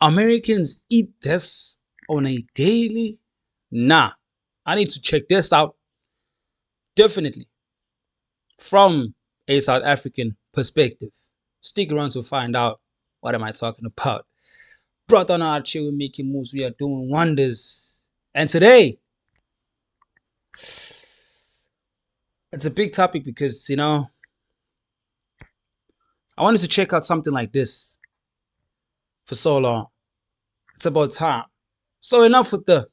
Americans eat this on a daily? Nah, I need to check this out definitely from a South African perspective. Stick around to find out what am I talking about. Brought on our chill, we're making moves, we are doing wonders. And today, it's a big topic because, I wanted to check out something like this for so long. It's about time. So enough with the,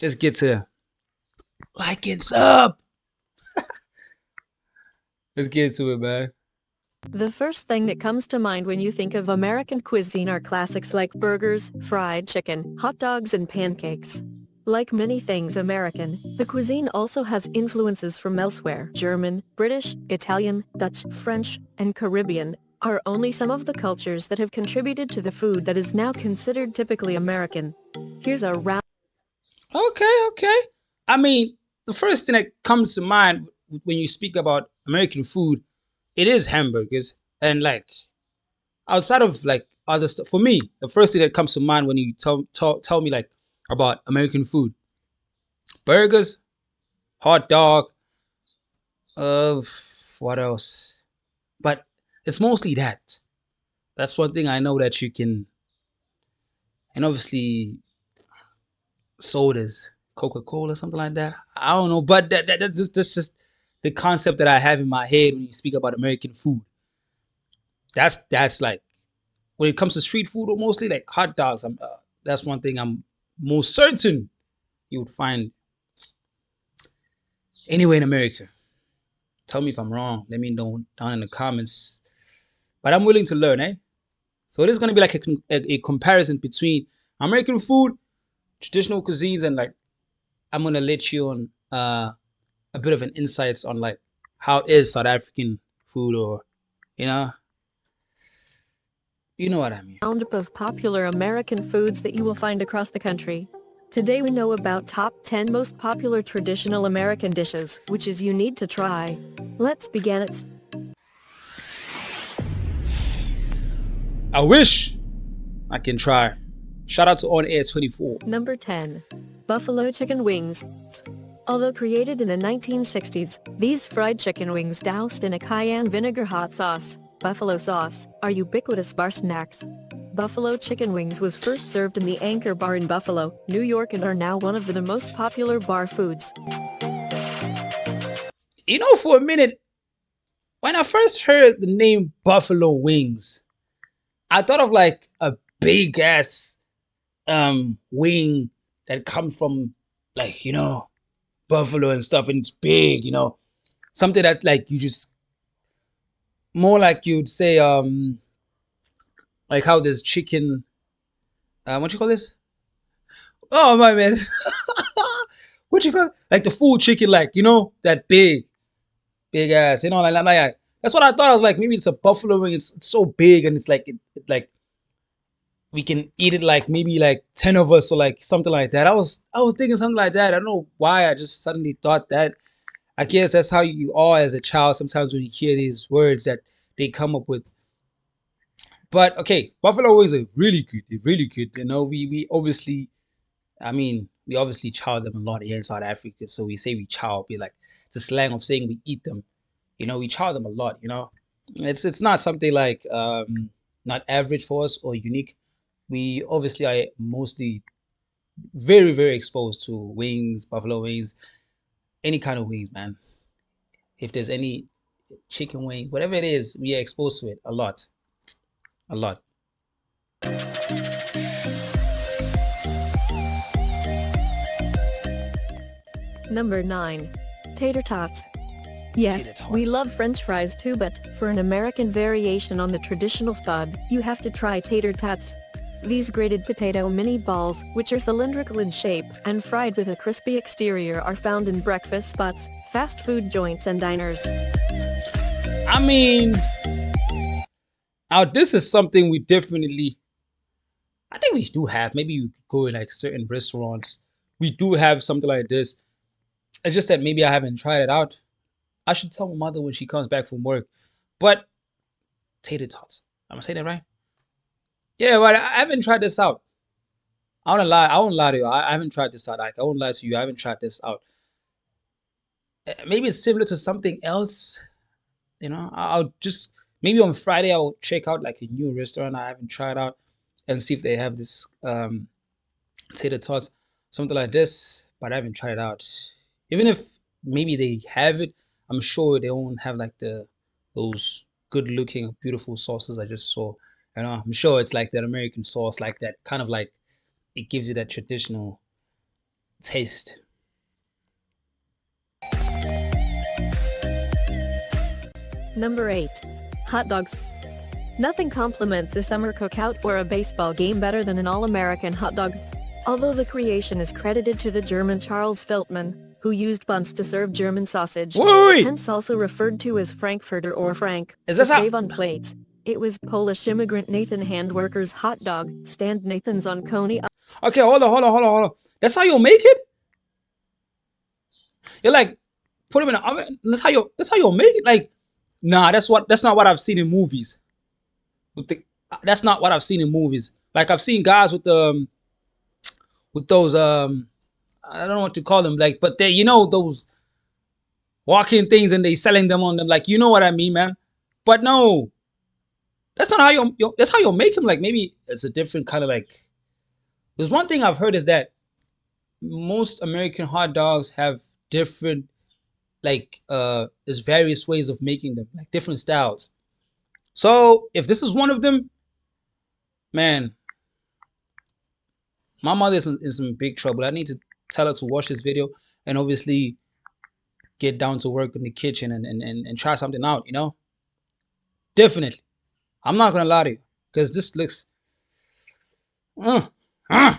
let's get to like and sub. Let's get to it, man. The first thing that comes to mind when you think of American cuisine are classics like burgers, fried chicken, hot dogs, and pancakes. Like many things American, the cuisine also has influences from elsewhere. German, British, Italian, Dutch, French, and Caribbean are only some of the cultures that have contributed to the food that is now considered typically American. Here's a round. Okay. I mean, the first thing that comes to mind when you speak about American food, it is hamburgers. And like outside of like other stuff, for me, the first thing that comes to mind when you tell me like about American food, burgers, hot dog, uh, what else? But it's mostly that. That's one thing I know that you can, and obviously sodas, Coca-Cola, something like that. I don't know, but that's just the concept that I have in my head when you speak about American food. That's like when it comes to street food, or mostly like hot dogs. That's one thing I'm most certain you would find anywhere in America. Tell me if I'm wrong. Let me know down in the comments. But I'm willing to learn, eh? So it is gonna be like a comparison between American food, traditional cuisines, and like I'm gonna let you on a bit of an insights on like how is South African food, or you know you know what I mean. Roundup of popular American foods that you will find across the country. Today we know about top 10 most popular traditional American dishes, which is you need to try. Let's begin it. I wish I can try. Shout out to OnAir 24. Number 10. Buffalo chicken wings. Although created in the 1960s, these fried chicken wings doused in a cayenne vinegar hot sauce, buffalo sauce, are ubiquitous bar snacks. Buffalo chicken wings was first served in the Anchor Bar in Buffalo, New York, and are now one of the most popular bar foods. For a minute, when I first heard the name Buffalo Wings, I thought of like a big ass wing that comes from like, buffalo and stuff, and it's big, something that like you just more like you'd say like how there's chicken, what you call this? Oh my man. What you call, like the full chicken, like that big ass, like that's what I thought. I was like, maybe it's a buffalo wing. It's so big, and it's like like we can eat it like maybe like 10 of us, or like something like that. I was thinking something like that. I don't know why I just suddenly thought that. I guess that's how you are as a child sometimes when you hear these words that they come up with. But okay, buffalo wings are really good. They're really good. We obviously, I mean, we obviously chow them a lot here in South Africa. So we say we chow, be like it's a slang of saying we eat them. We chow them a lot. It's not something like not average for us or unique. We obviously are mostly very very exposed to wings, buffalo wings, any kind of wings, man. If there's any chicken wing, whatever it is, we are exposed to it a lot, a lot. Number 9. Tater tots. Yes, we love French fries too, but for an American variation on the traditional spud, you have to try tater tots. These grated potato mini balls, which are cylindrical in shape and fried with a crispy exterior, are found in breakfast spots, fast food joints, and diners. I mean, now this is something we definitely, I think we do have. Maybe you could go in like certain restaurants. We do have something like this. It's just that maybe I haven't tried it out. I should tell my mother when she comes back from work. But tater tots. I'm gonna say that right? Yeah, but I haven't tried this out. I won't lie. I won't lie to you. I haven't tried this out. Like, I won't lie to you. I haven't tried this out. Maybe it's similar to something else. I'll just maybe on Friday I'll check out like a new restaurant I haven't tried out and see if they have this tater tots, something like this. But I haven't tried it out. Even if maybe they have it, I'm sure they won't have like those good looking, beautiful sauces I just saw. I'm sure it's like that American sauce, like that kind of like it gives you that traditional taste. Number 8. Hot dogs. Nothing complements a summer cookout or a baseball game better than an all-American hot dog. Although the creation is credited to the German Charles Veltman, who used buns to serve German sausage, Wait, hence also referred to as Frankfurter or Frank, is to this how? save on plates. It was Polish immigrant Nathan Handwerker's hot dog, stand Nathan's on Coney. Okay, hold on. That's how you'll make it. You're like put them in the oven. That's how you'll make it. Like, nah, that's not what I've seen in movies. That's not what I've seen in movies. Like I've seen guys with those I don't know what to call them, like, but they those walking things and they selling them on them, like, you know what I mean, man. But no, that's not how that's how you'll make them. Like maybe it's a different kind of like. There's one thing I've heard is that most American hot dogs have different like there's various ways of making them, like different styles. So if this is one of them, man, my mother is in some big trouble. I need to tell her to watch this video and obviously get down to work in the kitchen and try something out. Definitely. I'm not gonna lie to you, because this looks uh, uh,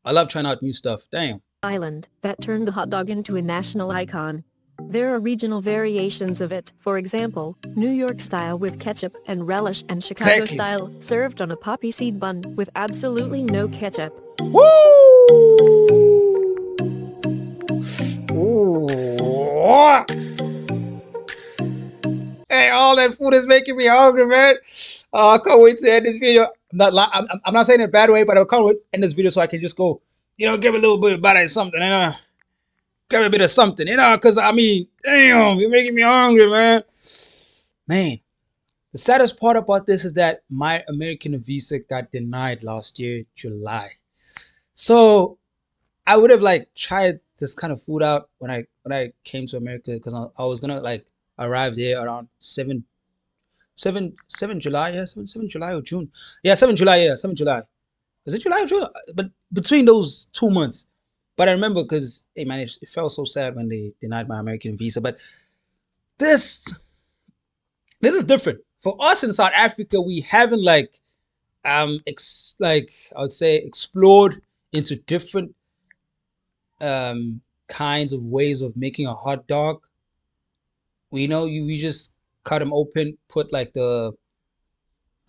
I love trying out new stuff. Damn. Island that turned the hot dog into a national icon. There are regional variations of it, for example, New York style with ketchup and relish and Chicago Exactly. style served on a poppy seed bun with absolutely no ketchup. Woo! Ooh. Hey, all that food is making me hungry, man. I can't wait to end this video. I'm not saying it a bad way, but I can't wait to end this video so I can just go, give a little bit of butter or something, grab a bit of something, because I mean, damn, you're making me hungry, man. Man, the saddest part about this is that my American visa got denied last year, July. So I would have like tried this kind of food out when I came to America, because I was gonna like arrive there around 7 July, yeah, 7 July or June, yeah, 7 July, yeah, 7 July. Is it July or June? But between those 2 months. But I remember because, hey man, it felt so sad when they denied my American visa. But this is different for us in South Africa. We haven't like like I would say explored into different kinds of ways of making a hot dog. We just cut them open, put like the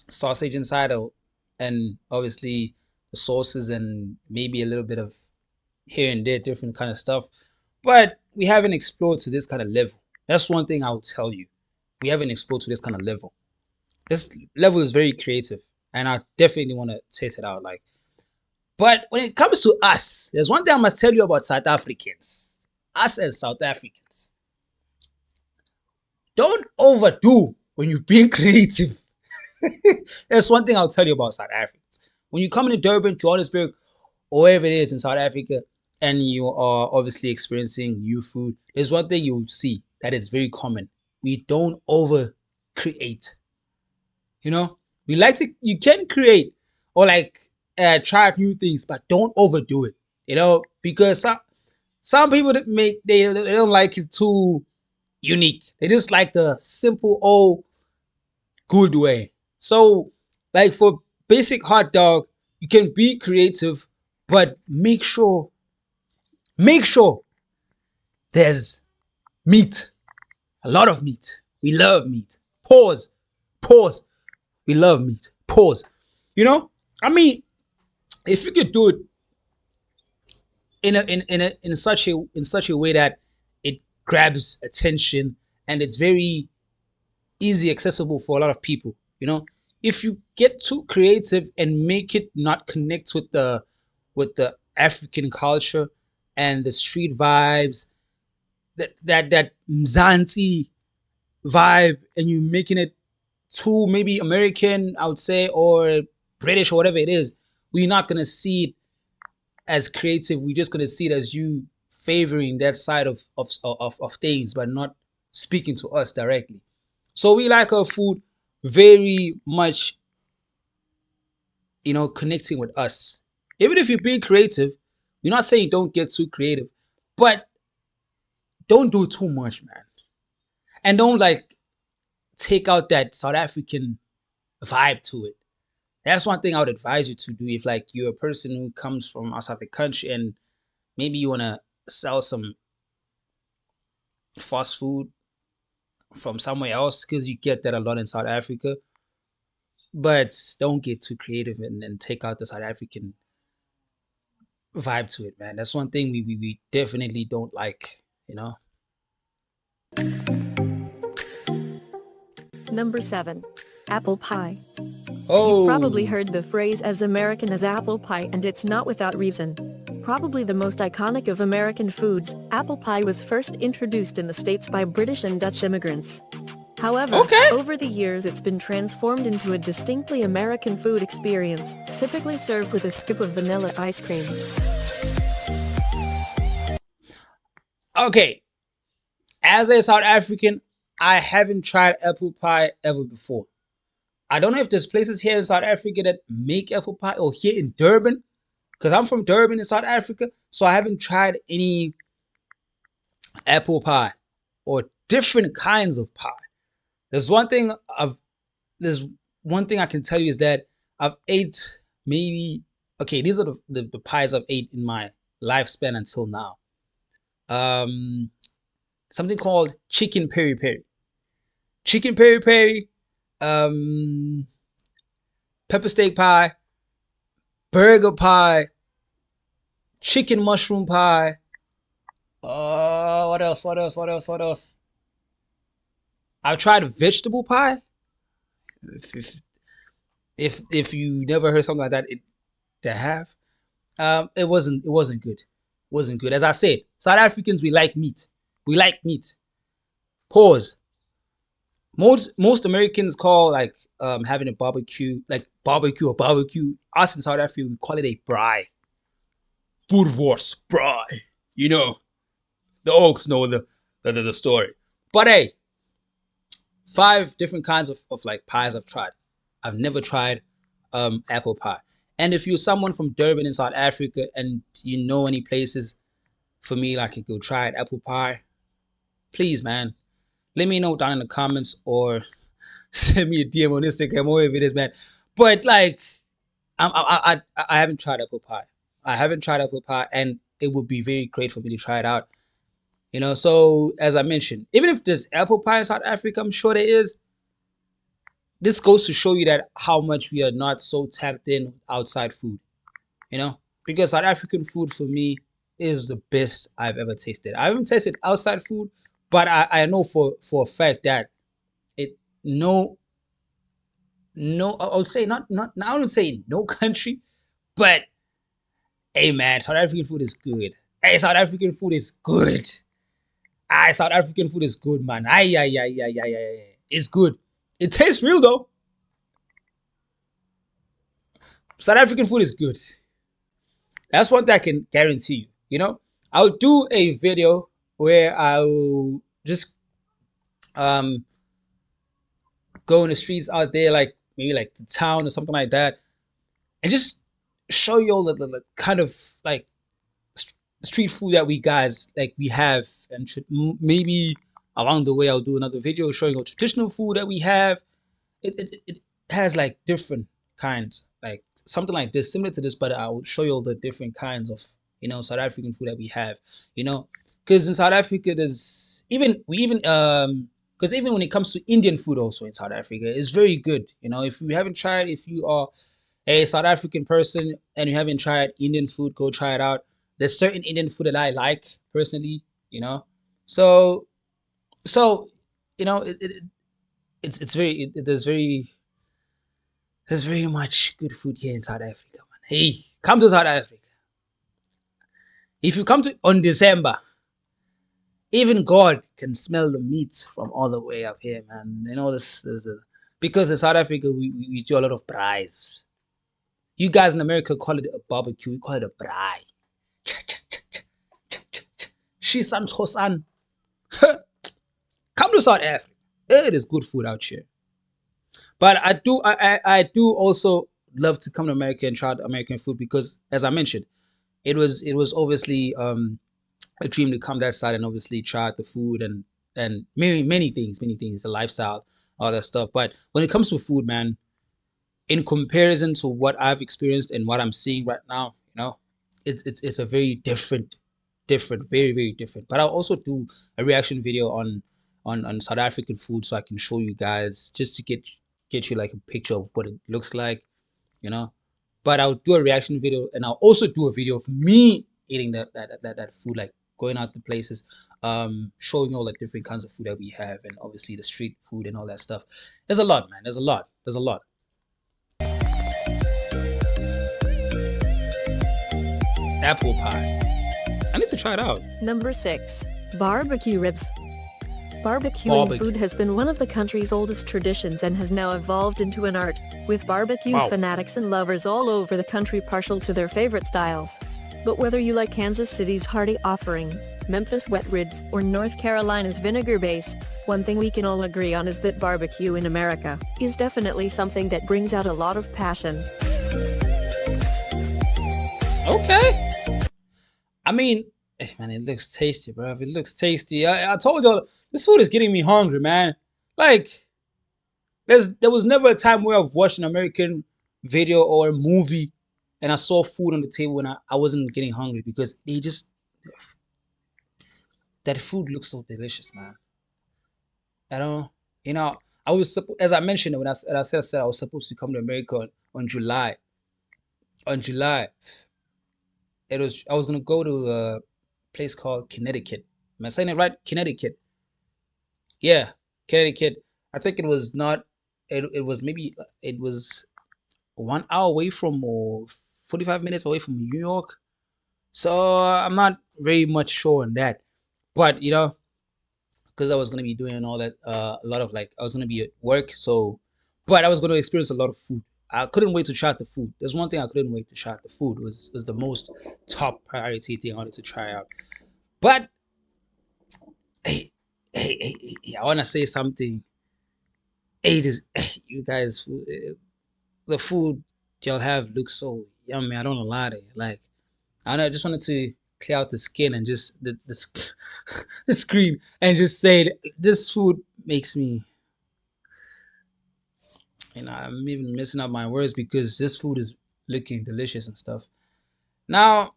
sausage inside, and obviously the sauces and maybe a little bit of here and there different kind of stuff. But we haven't explored to this kind of level. That's one thing I will tell you. We haven't explored to this kind of level. This level is very creative, and I definitely want to taste it out. Like, but when it comes to us, there's one thing I must tell you about South Africans. Us as South Africans, don't overdo when you're being creative. That's one thing I'll tell you about South Africans. When you come into Durban, Johannesburg, or wherever it is in South Africa, and you are obviously experiencing new food, there's one thing you'll see that is very common. We don't over create. We like to, you can create or like try new things, but don't overdo it. Because some people that they don't like it too unique. They just like the simple old good way. So, like for basic hot dog, you can be creative, but make sure there's meat, a lot of meat. We love meat. Pause. We love meat. Pause. I mean, if you could do it in such a way that it grabs attention and it's very easy accessible for a lot of people. if you get too creative and make it not connect with the African culture and the street vibes, that Mzansi vibe, and you making it too maybe American, I would say, or British or whatever it is, we're not gonna see it as creative. We're just gonna see it as you favoring that side of things, but not speaking to us directly. So we like our food very much, connecting with us. Even if you're being creative, we're not saying don't get too creative, but don't do too much, man. And don't like take out that South African vibe to it. That's one thing I would advise you to do if like you're a person who comes from outside the country and maybe you wanna sell some fast food from somewhere else, because you get that a lot in South Africa. But don't get too creative and take out the South African vibe to it, man. That's one thing we definitely don't like, you know? Number 7. Apple pie. You've probably Oh, heard the phrase as American as apple pie, and it's not without reason. Probably the most iconic of American foods, apple pie was first introduced in the States by British and Dutch immigrants. However, okay. over the years it's been transformed into a distinctly American food experience, typically served with a scoop of vanilla ice cream. Okay. As a South African, I haven't tried apple pie ever before. I don't know if there's places here in South Africa that make apple pie, or here in Durban, because I'm from Durban in South Africa, so I haven't tried any apple pie or different kinds of pie. There's one thing I've there's one thing I can tell you is that I've ate maybe, okay, these are the pies I've ate in my lifespan until now. Um Something called chicken peri peri. Chicken peri peri, um pepper steak pie, burger pie, chicken mushroom pie. What else? What else? What else? What else? I've tried vegetable pie. If if if you never heard something like that, to have. It wasn't good. Wasn't good. As I said, South Africans, we like meat. We like meat. Pause. Most Americans call like having a barbecue like barbecue or barbecue. Us in South Africa, we call it a braai. Boerewors braai. You know, the Oaks know the story. But hey, 5 different kinds of like pies I've tried. I've never tried apple pie. And if you're someone from Durban in South Africa and you know any places for me like I could go try it, apple pie, please, man, let me know down in the comments, or send me a DM on Instagram, or whatever it is, man. But like, I haven't tried apple pie. I haven't tried apple pie, and it would be very great for me to try it out. So as I mentioned, even if there's apple pie in South Africa, I'm sure there is. This goes to show you that how much we are not so tapped in outside food. Because South African food for me is the best I've ever tasted. I haven't tasted outside food, but I know for a fact that it no no I would say not I wouldn't say no country, but hey, man, South African food is good. Hey, South African food is good. South African food is good, man. Ay, ay, ay, ay, ay, ay, ay. It's good. It tastes real though. South African food is good. That's one thing I can guarantee you. I'll do a video where I'll just um go in the streets out there, like maybe like the town or something like that, and just show you all the kind of like street food that we have, and maybe along the way I'll do another video showing you traditional food that we have. It has like different kinds, like something like this, similar to this, but I'll show you all the different kinds of South African food that we have. Because in South Africa, there's even because even when it comes to Indian food, also in South Africa, it's very good. If you haven't tried, if you are a South African person and you haven't tried Indian food, go try it out. There's certain Indian food that I like personally. So so it's very there's very There's very much good food here in South Africa, man. Hey, come to South Africa. If you come to on December, even God can smell the meat from all the way up here, man. You know this because in South Africa we do a lot of braais. You guys in America call it a barbecue. We call it a braai. Shisan Tosan. Come to South Africa. It is good food out here. But I do also love to come to America and try American food because, as I mentioned, it was obviously a dream to come that side and obviously try out the food and many things, the lifestyle, all that stuff. But when it comes to food, man, in comparison to what I've experienced and what I'm seeing right now, it's a very different, very very different. But I'll also do a reaction video on South African food so I can show you guys just to get you like a picture of what it looks like, you know. But I'll do a reaction video and I'll also do a video of me eating that food, like going out to places, showing all the different kinds of food that we have and obviously the street food and all that stuff. There's a lot, man. There's a lot. There's a lot. Apple pie. I need to try it out. Number 6. Barbecue ribs. Barbecuing Barbecue. food has been one of the country's oldest traditions and has now evolved into an art, with barbecue Wow. fanatics and lovers all over the country partial to their favorite styles. But whether you like Kansas City's hearty offering, Memphis wet ribs, or North Carolina's vinegar base, one thing we can all agree on is that barbecue in America is definitely something that brings out a lot of passion. Okay. I mean, man, it looks tasty, bro. It looks tasty. I told y'all this food is getting me hungry, man. Like, there was never a time where I've watched an American video or a movie and I saw food on the table and I wasn't getting hungry because that food looks so delicious, man. I don't, I was as I mentioned when I said I was supposed to come to America on July. On July, I was gonna go to a place called Connecticut. Am I saying it right? Connecticut. Yeah, Connecticut. I think it was not. It was maybe it was 1 hour away from or 45 minutes away from New York. So I'm not very much sure on that. But because I was gonna be doing all that, a lot of like I was gonna be at work. So, but I was gonna experience a lot of food. I couldn't wait to try out the food. There's one thing I couldn't wait to try out the food was the most top priority thing I wanted to try out. But hey, I wanna say something. Hey, this you guys, the food y'all have looks so yummy. I don't know lie to you. Like I don't know, I just wanted to clear out the skin and just the screen and just say this food makes me. I'm even messing up my words because this food is looking delicious and stuff. Now,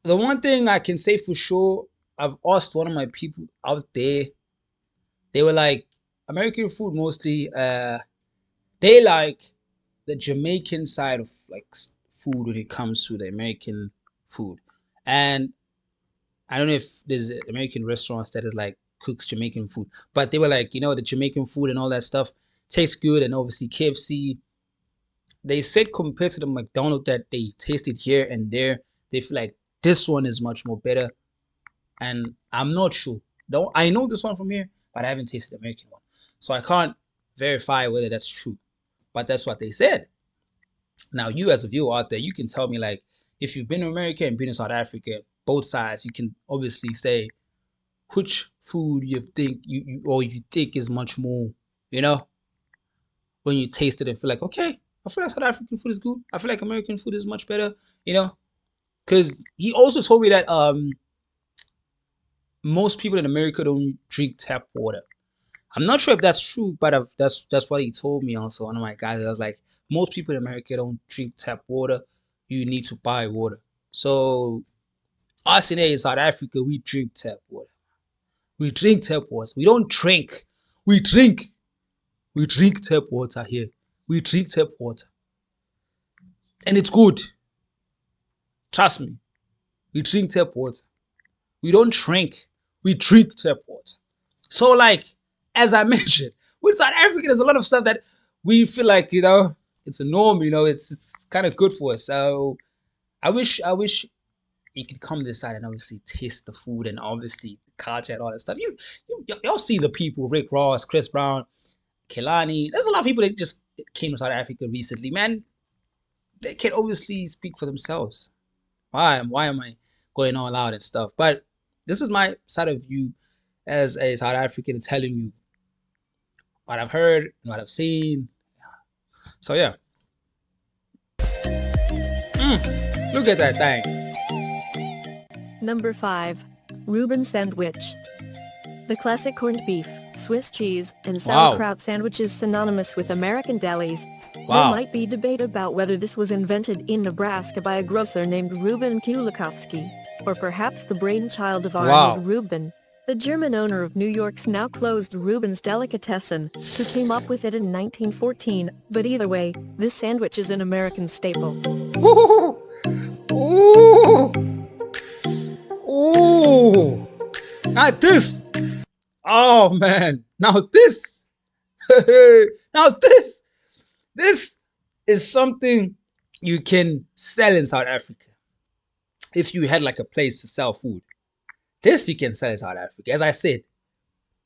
the one thing I can say for sure, I've asked one of my people out there. They were like, American food mostly. They like the Jamaican side of like food when it comes to the American food, and I don't know if there's American restaurants that is like cooks Jamaican food, but they were like, the Jamaican food and all that stuff tastes good, and obviously KFC. They said compared to the McDonald's that they tasted here and there, they feel like this one is much more better, and I'm not sure. Don't I know this one from here, but I haven't tasted the American one, so I can't verify whether that's true. But that's what they said. Now, you as a viewer out there, you can tell me like if you've been to America and been in South Africa, both sides, you can obviously say which food you think you think is much more, when you taste it and feel like, okay, I feel like South African food is good. I feel like American food is much better, because he also told me that most people in America don't drink tap water. I'm not sure if that's true, but that's what he told me also. One of my guys, I was like, most people in America don't drink tap water. You need to buy water. So us in South Africa, we drink tap water. We drink tap water. We don't drink. We drink. We drink tap water here. We drink tap water. And it's good. Trust me. We drink tap water. We don't drink. We drink tap water. So like, as I mentioned, with South Africa, there's a lot of stuff that we feel like, it's a norm. It's kind of good for us. So I wish you could come this side and obviously taste the food and obviously the culture and all that stuff. Y'all see the people, Rick Ross, Chris Brown, Kelani. There's a lot of people that just came to South Africa recently, man. They can obviously speak for themselves. Why am I going all out and stuff? But this is my side of view as a South African telling you what I've heard and what I've seen. So yeah. Look at that thing. Number 5. Reuben Sandwich. The classic corned beef, Swiss cheese, and Wow. sauerkraut sandwich is synonymous with American delis. There Wow. might be debate about whether this was invented in Nebraska by a grocer named Reuben Kulikowski, or perhaps the brainchild of Wow. Arnold Reuben, the German owner of New York's now closed Reuben's Delicatessen, who came up with it in 1914. But either way, this sandwich is an American staple. Ooh. Ooh. Ooh. Not this. Oh man. Now this. Now this. This is something you can sell in South Africa. If you had like a place to sell food. This you can sell in South Africa. As I said,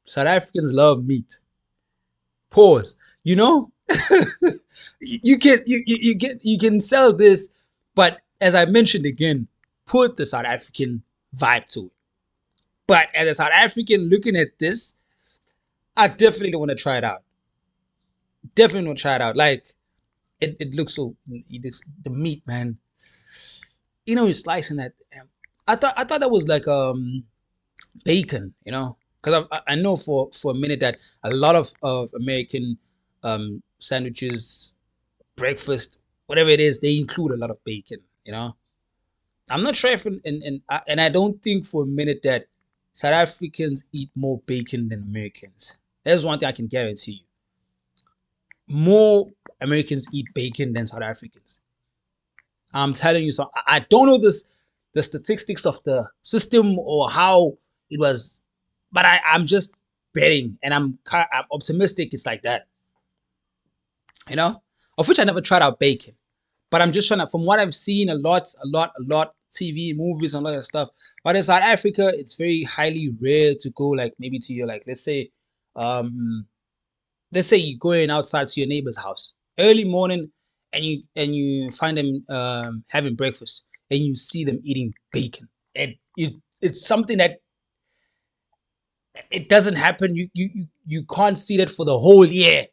South Africans love meat. Pause. You know? you can sell this, but as I mentioned again, put the South African vibe to it. But as a South African looking at this, I definitely want to try it out. Definitely want to try it out. Like it looks so. The meat, man. You're slicing that. I thought that was like bacon. Because I know for a minute that a lot of American sandwiches, breakfast, whatever it is, they include a lot of bacon. I'm not sure if and I don't think for a minute that South Africans eat more bacon than Americans. There's one thing I can guarantee you. More Americans eat bacon than South Africans. I'm telling you so. I don't know the statistics of the system or how it was, but I'm just betting and I'm optimistic it's like that. Of which I never tried out bacon. But I'm just trying to, from what I've seen, a lot, TV, movies, and all that stuff. But in South Africa, it's very highly rare to go like maybe to your let's say you're going outside to your neighbor's house early morning, and you find them having breakfast, and you see them eating bacon. It's something that it doesn't happen. You can't see that for the whole year.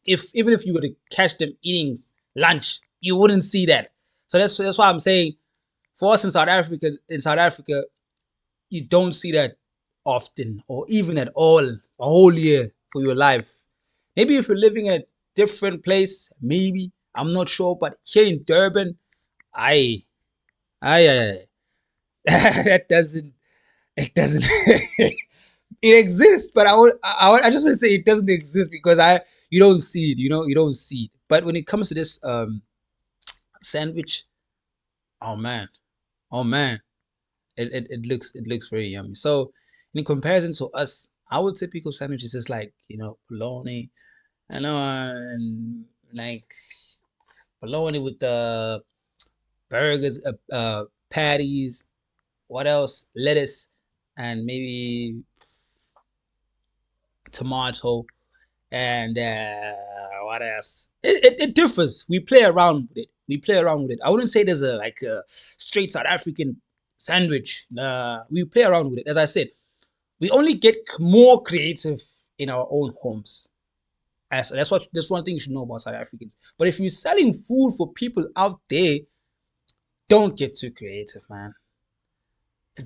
Even if you were to catch them eating lunch, you wouldn't see that. So that's why I'm saying, for us in South Africa, you don't see that often or even at all a whole year for your life. Maybe if you're living in a different place, maybe I'm not sure. But here in Durban, I that doesn't it doesn't it exists, but I just want to say it doesn't exist because you don't see it. You don't see it. But when it comes to this sandwich, oh man, oh man, it looks very yummy. So in comparison to us, our typical sandwiches is like bologna, and like bologna with the burgers, patties. What else? Lettuce and maybe tomato and what else? It differs. We play around with it. I wouldn't say there's a straight South African sandwich. We play around with it. As I said, we only get more creative in our own homes. That's one thing you should know about South Africans. But if you're selling food for people out there, don't get too creative, man.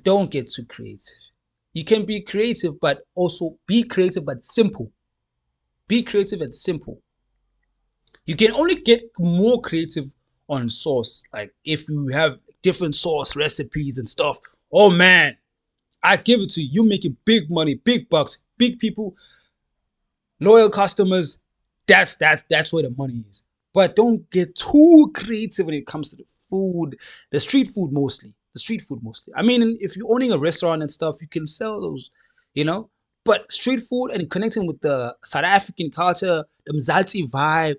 Don't get too creative. You can be creative, but also be creative but simple. Be creative and simple. You can only get more creative on sauce. Like if you have different sauce recipes and stuff. Oh man, I give it to you. You making big money, big bucks, big people, loyal customers. That's where the money is. But don't get too creative when it comes to the food, the street food mostly. I mean, if you're owning a restaurant and stuff, you can sell those. But street food and connecting with the South African culture, the Mzansi vibe,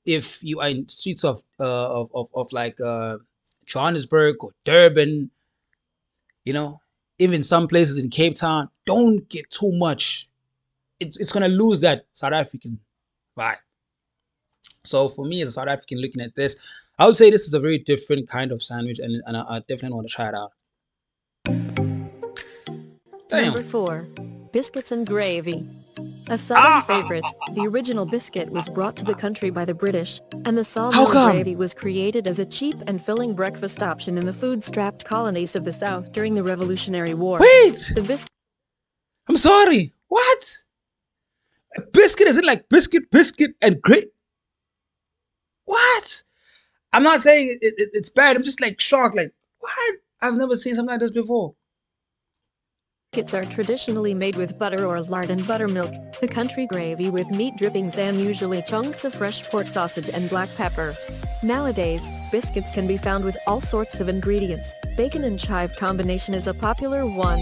if you are in streets of like Johannesburg or Durban, you know, even some places in Cape Town, don't get too much. It's gonna lose that South African vibe. So for me as a South African looking at this, I would say this is a very different kind of sandwich, and I definitely want to try it out. Number Damn. 4. Biscuits and gravy. A southern Ah, favorite, the original biscuit was brought to the country by the British, and the how sawmill come? gravy was created as a cheap and filling breakfast option in the food-strapped colonies of the South during the Revolutionary War. Wait, The biscuit I'm sorry. What? A biscuit is it like biscuit, and great? What? I'm not saying it's bad. I'm just like shocked. Like what? I've never seen something like this before. Biscuits are traditionally made with butter or lard and buttermilk, the country gravy with meat drippings and usually chunks of fresh pork sausage and black pepper. Nowadays, biscuits can be found with all sorts of ingredients. Bacon and chive combination is a popular one.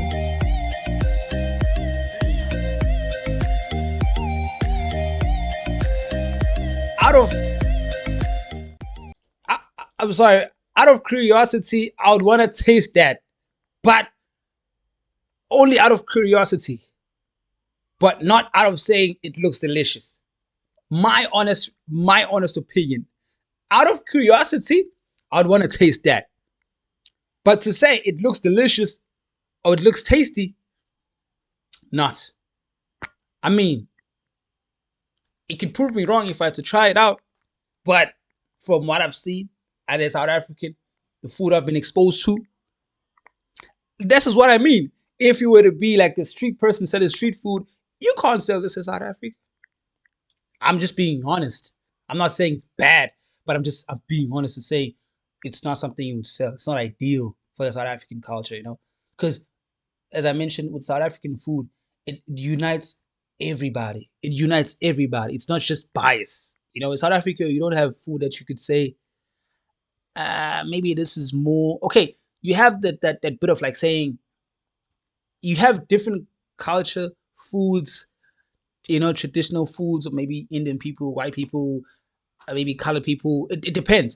Out of, I'm sorry. Out of curiosity, I would want to taste that, but only out of curiosity, but not out of saying it looks delicious. My honest opinion. Out of curiosity, I'd want to taste that. But to say it looks delicious or it looks tasty, not. I mean, it could prove me wrong if I had to try it out. But from what I've seen as a South African, the food I've been exposed to, this is what I mean. If you were to be like the street person selling street food, you can't sell this in South Africa. I'm just being honest. I'm not saying it's bad, but I'm being honest to say it's not something you would sell. It's not ideal for the South African culture, you know? Because as I mentioned with South African food, it unites everybody. It unites everybody. It's not just bias. You know, in South Africa, you don't have food that you could say, maybe this is more okay. You have that bit of like saying you have different culture foods, you know, traditional foods, or maybe Indian people, white people, maybe colored people. It depends.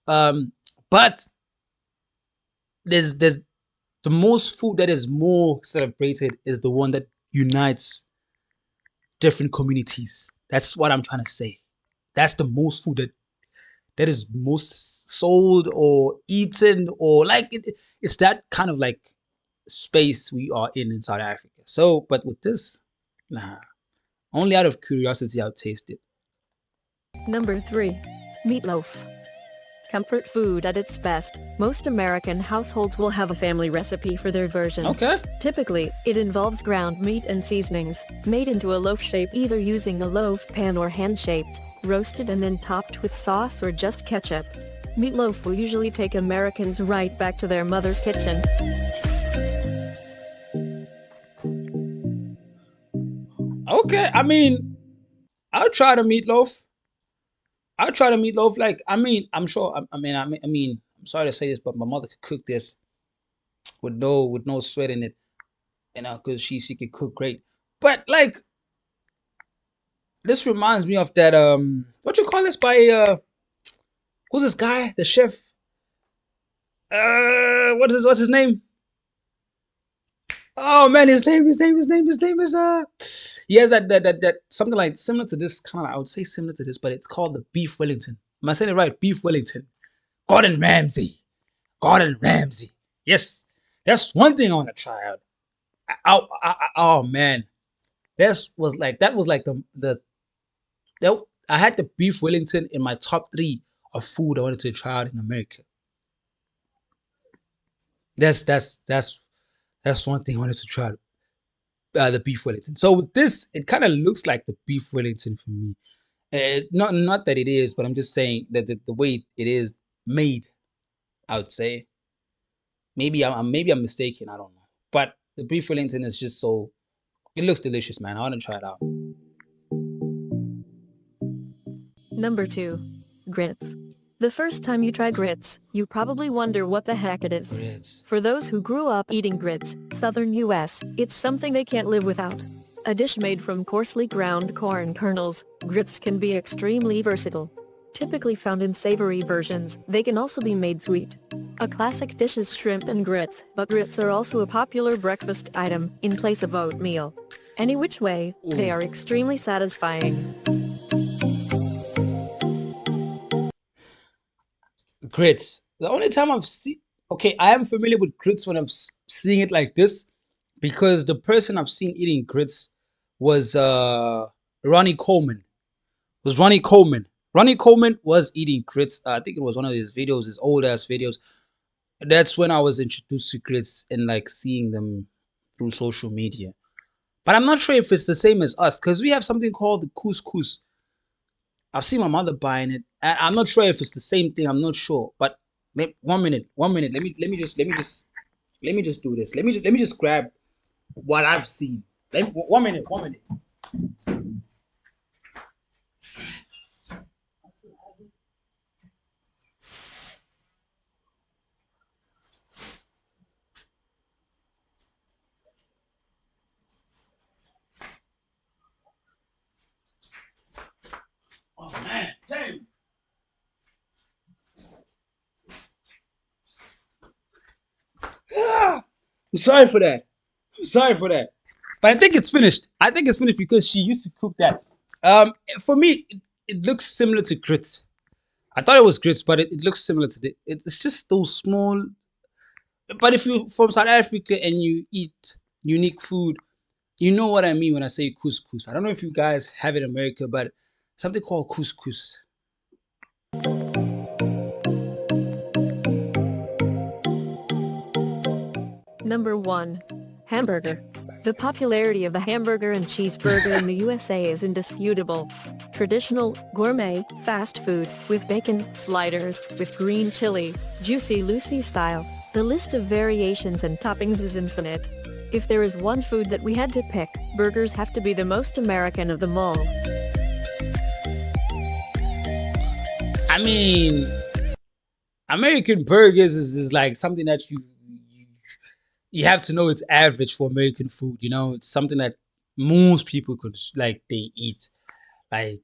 Um, but there's the most food that is more celebrated is the one that unites different communities. That's what I'm trying to say. That's the most food that is most sold or eaten or like it's that kind of like space we are in South Africa. So, but with this, nah. Only out of curiosity, I'll taste it. Number 3. Meatloaf. Comfort food at its best. Most American households will have a family recipe for their version. Okay. Typically, it involves ground meat and seasonings, made into a loaf shape either using a loaf pan or hand-shaped, roasted and then topped with sauce or just ketchup. Meatloaf will usually take Americans right back to their mother's kitchen. Okay. I mean, I'll try the meatloaf. I'll try the meatloaf. Like, I mean, I'm sure. I mean, I'm sorry to say this, but my mother could cook this with no sweat in it, you know, because she could cook great. But like, this reminds me of that what you call this by who's this guy, the chef? What's his name? Oh man, his name is he has that something like similar to this kind of I would say similar to this, but it's called the beef Wellington. Am I saying it right? Beef Wellington. Gordon Ramsay. Gordon Ramsay. Yes, that's one thing I want to try out. Oh man, that was like the that I had the beef Wellington in my top three of food I wanted to try out in America. That's one thing I wanted to try. The beef Wellington. So with this, it kind of looks like the beef Wellington for me. Not that it is, but I'm just saying that the way it is made, I would say maybe I'm mistaken. I don't know, but the beef Wellington is just so it looks delicious, man. I want to try it out. Number 2. Grits. The first time you try grits, you probably wonder what the heck it is. Grits. For those who grew up eating grits, southern US, it's something they can't live without. A dish made from coarsely ground corn kernels, grits can be extremely versatile. Typically found in savory versions, they can also be made sweet. A classic dish is shrimp and grits, but grits are also a popular breakfast item in place of oatmeal. Any which way, they Ooh, are extremely satisfying. grits. The only time I've seen, okay, I am familiar with grits when I'm seeing it like this, because the person I've seen eating grits was Ronnie Coleman. Was Ronnie Coleman. Ronnie Coleman was eating grits. I think it was one of his videos, his old ass videos. That's when I was introduced to grits and like seeing them through social media. But I'm not sure if it's the same as us, because we have something called the couscous. I've seen my mother buying it. I'm not sure if it's the same thing. I'm not sure. But 1 minute, 1 minute. Let me just do this. Let me just grab what I've seen. 1 minute, 1 minute. Oh man, damn. Ah, I'm sorry for that. I'm sorry for that. But I think it's finished. I think it's finished because she used to cook that. For me, it looks similar to grits. I thought it was grits, but it looks similar to it's just those small. But if you're from South Africa and you eat unique food, you know what I mean when I say couscous. I don't know if you guys have it in America, but something called couscous. Number 1. Hamburger. The popularity of the hamburger and cheeseburger in the USA is indisputable. Traditional, gourmet, fast food, with bacon, sliders, with green chili, juicy Lucy style. The list of variations and toppings is infinite. If there is one food that we had to pick, burgers have to be the most American of them all. I mean, American burgers is like something that you have to know it's average for American food. You know, it's something that most people could like they eat. Like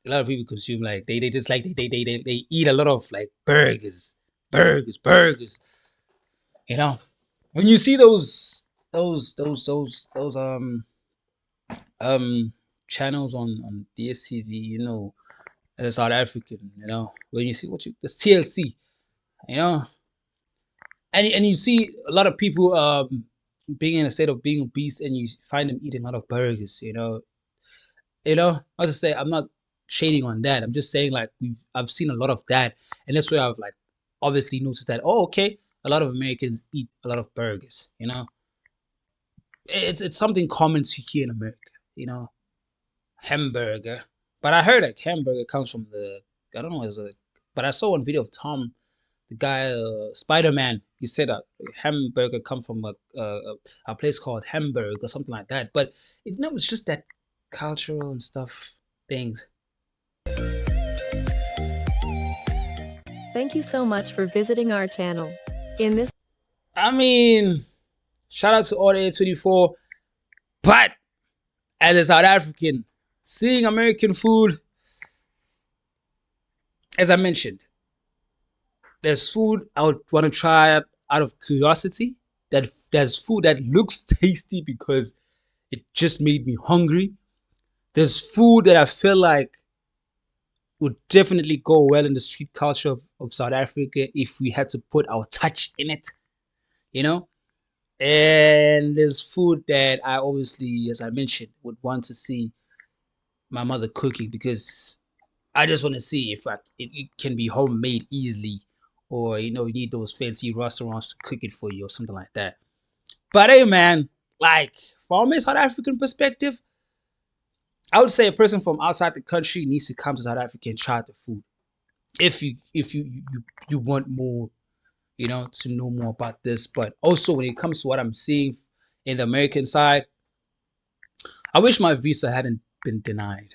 a lot of people consume like they just like they eat a lot of like burgers. You know, when you see those channels on DSTV, you know, as a South African, you know, when you see what you the CLC, you know, and you see a lot of people being in a state of being obese, and you find them eating a lot of burgers, I was just say I'm not shading on that. I'm just saying like I've seen a lot of that, and that's where I've like obviously noticed that. Oh, okay, a lot of Americans eat a lot of burgers. It's something common to here in America. Hamburger. But I heard like hamburger comes from the I don't know, but I saw one video of Tom, the guy, Spider Man. He said a hamburger come from a place called Hamburg or something like that. But it's just that cultural and stuff things. Thank you so much for visiting our channel. In this I mean, shout out to OnAir 24, but as a South African, seeing American food, as I mentioned, there's food I would want to try out of curiosity. That there's food that looks tasty because it just made me hungry. There's food that I feel like would definitely go well in the street culture of South Africa if we had to put our touch in it, you know? And there's food that I obviously, as I mentioned, would want to see my mother cooking because I just want to see if it can be homemade easily, or you need those fancy restaurants to cook it for you or something like that. But hey, man, like from a South African perspective, I would say a person from outside the country needs to come to South Africa and try the food. If you want more, to know more about this. But also when it comes to what I'm seeing in the American side, I wish my visa hadn't been denied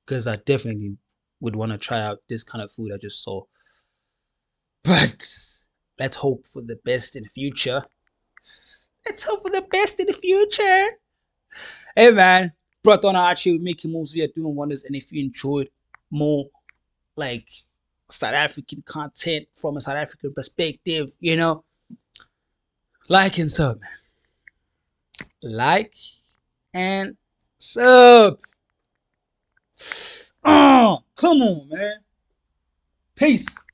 because I definitely would want to try out this kind of food I just saw. But let's hope for the best in the future. Let's hope for the best in the future. Hey man, brought on our actually making moves. We are doing wonders. And if you enjoyed more like South African content from a South African perspective, you know, like and sub, man. Like and sub. Oh, come on, man. Peace.